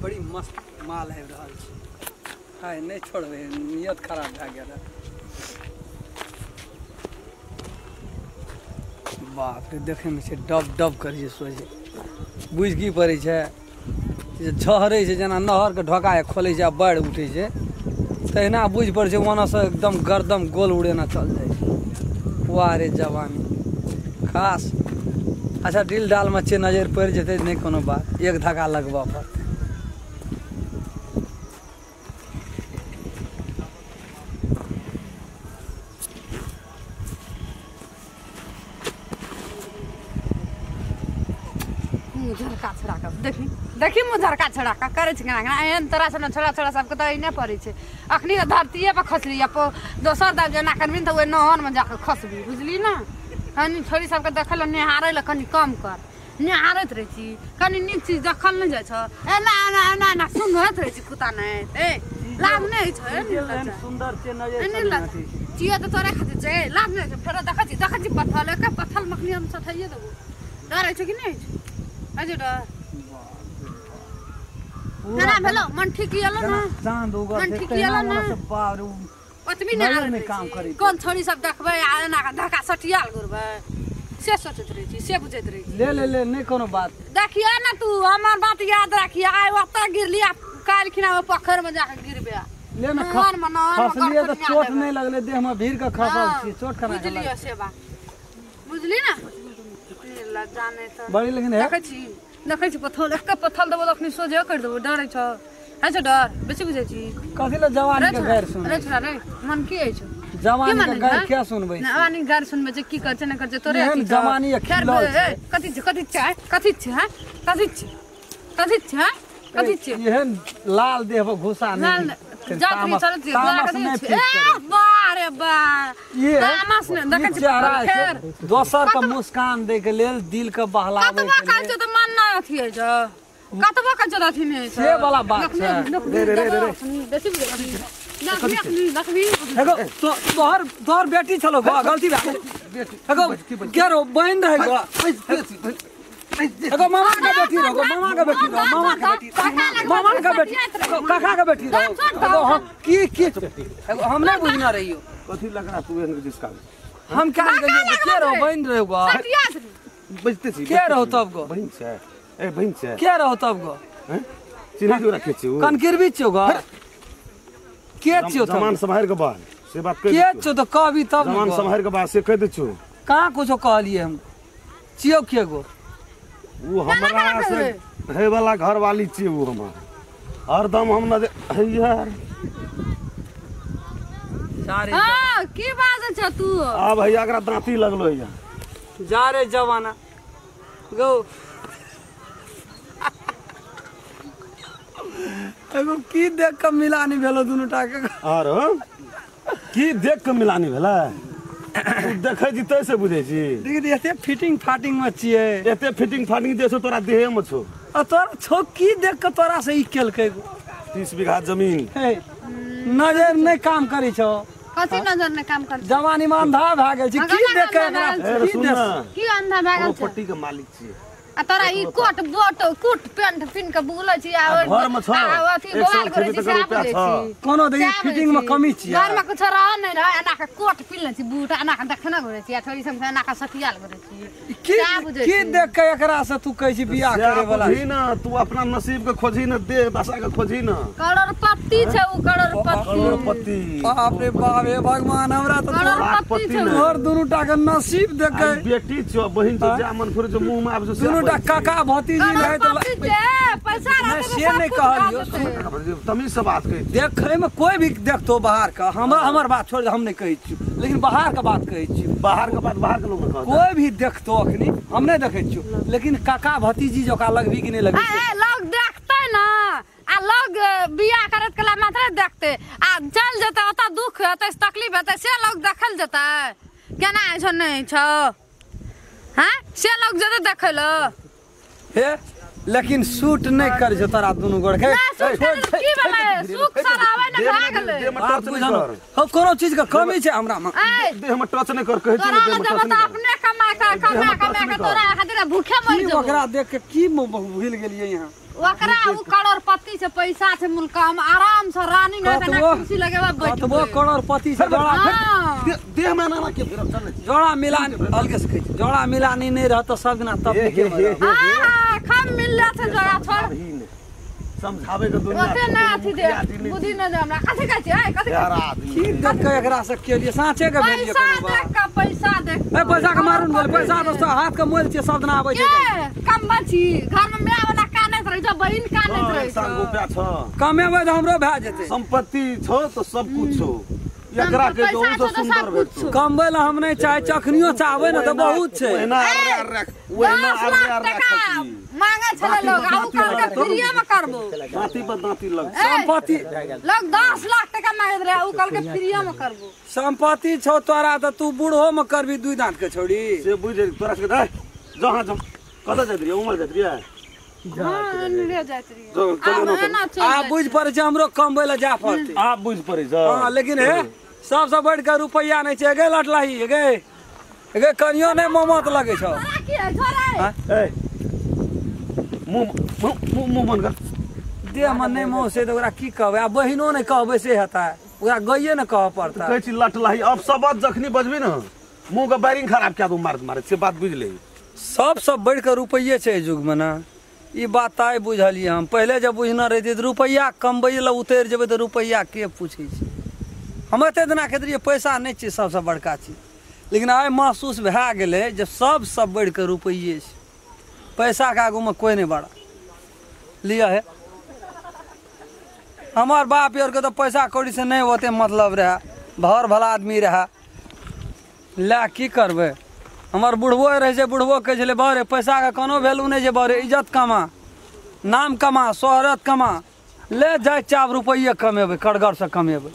बड़ी मस्त माल है रहा है नहीं छोड़बे नियत खराब भए गेल बाप रे देखे में से डब डब करै सोझे बुझ की पड़ै छै जे झहरै छै जेना नहर के ढोका खोलै छै बाढ़ उठै छै तहिना बुझ पड़ै छै ओना से एकदम गर्दम गोल उड़ेना चल जाइ छै वाह रे जवानी खास अच्छा दिल डाल में छे नजर पड़ जेतै नहीं कोनो बात एक धक्का लगबा पर झरका छड़ा का देखी देखी मु झरका छड़ा का करे छ केना एहन तरह से छड़ा छड़ा सबके त इने पड़ै छै अखनी धरतीए पर खसली अब दोसर दाल जना करबिन त ओइ नहर में जाके खसबी बुझली ना कनी छोरी सबके देखल निहारै ल कनी कम कर निहारैत रहै छी कनी नीक चीज देखल न जाय छ ए ना ना ना ना सुनैत रहै छी कुता नै ए लाभ नै छ सुंदर से नजर चिया त तोरे खातिर छै लाभ नै छ फेर देखै छी पत्थर एक पत्थर मखनी हम सठाइए देबो डरै छ कि नै अजो डर ना भेलो मन ठीक यलो ना चांद उगल मन ठीक यलो ना बाप रे ओतबी ना में काम करै कोन छोरी सब देखबै आना का धक्का सटियाल गुरबै से सोचैत रहै छी से बुझैत रहै छी ले नहीं कोनो बात देखिए ना तू हमर बात याद रखिए आइ ओत गिरली काल खिना पोखर में जाके गिरबे ले ना खसलिए तो चोट नहीं लगले देह में भीड़ के खसल छी चोट खना बुझलिए से बात बुझली ना जाने त बड़ी लेकिन है देखै छी पत्थर एक पत्थर देबो अखनी सोझे कर देबो डरै छ है छ डर बेसी बुझै छी कथि ल जवानी के गैर सुन अरे छोरा रे मन की है छ जवानी के गैर क्या सुनबै जवानी गैर सुनबै जे की कर छ न कर छ तोरे जवानी खिलौ कथि छ एहन लाल देह पर घुसा नहीं जात्री चलत बारे बा ये तामस ने देखै छी फेर दोसर के मुस्कान दे के लेल दिल के बहलावे के कतबा कहै छ त मन ना अथि है छ कतबा कहै छ अथि नै छ से वाला बात छै रे बेसी देखो तोहर बेटी छलो गलती भए देखो के रो बहन रहे गो देखो मामा का बेटी रहो मामा का बेटी रहो काका का बेटी रहो देखो हम की हम नहीं बुझना रहियो कथि लग रहा तू एहन जिसका हम क्या करिए के रहो बहन रहे गो बजते छी के रहो तब गो बहन छै ए बहन छै के रहो तब गो हैं चिन्ह जो रखे छी कनकिरबी छो गो के छो जमान संभार के बाद से बात कर के छो तो कहबी तब जमान संभार के बाद से कह दे छो कहां कुछो कहलिए हम छियो के गो वो हमरा से है वाला घर वाली छी वो हम हरदम हम न यार सारे हां की बात छ तू आ भैया एकरा दांती लगलो है जा रे जवाना गो एगो की देख के मिलानी भेलो दुनु टा के आर की देख के मिलानी भेला तू देखै छी तैसे बुझै छी देखि एते फिटिंग फाटिंग में छिए एते फिटिंग फाटिंग देसो तोरा देह में छो आ तोरा छो की देख के तोरा से ई केलकै 30 बीघा जमीन नजर नहीं काम करै छो कथि नजर ने काम कर जवानी में अंधा भए गेल छी की देख के की अंधा भए गेल प्रॉपर्टी के मालिक छी आ तोरा ई कोट बोट कोट पैंट पिन के बुलै छी आ घर में छ अथि बोल करे छी साफ दे छी कोनो देखि फिटिंग में कमी छी घर में कुछ रह नै रह एना के कोट पिन छी बूट एना के देखना करे छी आ थोड़ी सब एना के सटियाल करे छी की देख के एकरा से तू कहै छी बियाह करे वाला खोजी ना तू अपना नसीब के खोजी ना दे दशा के खोजी ना करोड़पति छै उ करोड़पति बाप रे बाप हे भगवान हमरा तो करोड़पति छै और दुनु टा के नसीब देख के बेटी छ बहिन छ जामन फिर जो मुंह में आब जो दुनु टा काका भतीजी रहे तो पैसा मैं से नहीं कहलियो तमीज से बात कही देखे में कोई भी देखतो बाहर का हमर बात छोड़ हम नहीं कहै छी लेकिन बाहर का बात कहै छी बाहर के बात बाहर के लोग कहत कोई भी देखतो अखनी हम नहीं देखै छी लेकिन काका भतीजी जोका लगबी कि नहीं लगबी लोग देखते ना आ लोग बियाह करत कला मात्र देखते आ चल जते ओता दुख हेतै तकलीफ हेतै से लोग देखल जते केना ऐसा नहीं छ हां से लोग जते देखलो हे लेकिन सूट नहीं करे छो तोरा दुनू गोड़ के की भेलै सुख सरावे ने भा गेलै देह में टच नहीं कर हम कोनो चीज के कमी छै हमरा में देह में टच नहीं कर कहै छी तोरा देह में जब टच त नहीं अपने कमा के तोरा खातिर भूखे मर की जेबो ओकरा देख के की भूल गेलियै यहाँ ओकरा उ करोड़पति से पैसा से मुल्क हम आराम से रानी ने के कुर्सी लगेबा बैठ कतबो करोड़पति से जोड़ा हां देह में ना के फिर चल जोड़ा मिलान अलगे से कहै छै जोड़ा मिलानी नहीं रहत तो सब दिना तब के हां खम मिल जात जगह छोड़ समझावे के दुनिया ओते ना अथी दे बुद्धि न दे हमरा कथि कहै छै कथि यार आदमी की देख के एकरा से के लिए साँचे के भेलिए पैसा देख ए पैसा के मारून बोल पैसा तो हाथ के मोल छै सब दिन आबै छै कम बची घर में मैं वाला कानैत रह छ बहिन कानैत रह 100 रुपया छ कमेबै तो हमरो भए जेतै संपत्ति छ तो सब कुछ छो एकरा के जो से सुंदर भेटो कमबै ला हम नहीं चाहे चखनियो चाहबै ना तो बहुत छै ओहिना मांगे छले लोग आउ कर के फ्रीए में करबो दांती पर दांती लग संपत्ति लोग 10 लाख टका मांगैत रहे उ कल के फ्रीए में करबो संपत्ति छौ तोरा तो तू बूढ़ो में करबी दुई दांत के छोड़ी से बुझ तोरा के जहां जम कत जात रही उमर जात रही हां ले जात रही आ बुझ पड़े छै हमरो कमबै ला जा पड़तै आप बुझ पड़े छ हां लेकिन हे सबसे बढ़ के रुपया नहीं छै गे लटलाही गे कनियो नहीं मोमत लगे छौ की है छोरे ए मुंह बंद कर देह मन नहीं मोह से तो ओकरा की कहबै आ बहिनो नहीं कहबै से हेतै ओकरा गइए न कह पड़ता कहै छी लटलाही अब सब बात जखनी बजबी न मुंह के बैरिंग खराब क्या तू मारे से बात बुझ ले सब बढ़ के रुपये छै युग में ना ई बात आइ बुझलिए हम पहले जब बुझना रहिए तो रुपया कमबै ला उतर जेबै तो रुपया के पूछे छै हम एते दिना कहते रहिए पैसा नहीं छै सबसे बड़का चीज लेकिन आइ महसूस भए गेलै जे सब बढ़ के रुपये छै पैसा के आगू में कोई नहीं बड़ा लिया है हमार बाप यार के तो पैसा कौड़ी से नहीं होते मतलब रहा भर भला आदमी रहा ला की करबे हमार बुढ़बो रहे छै बुढ़बो कहै छलै बारे पैसा के कोनो वैल्यू नहीं छै बारे इज्जत कमा नाम कमा शोहरत कमा ले जाए 4 रुपये कमेबै कड़गर से कमेबै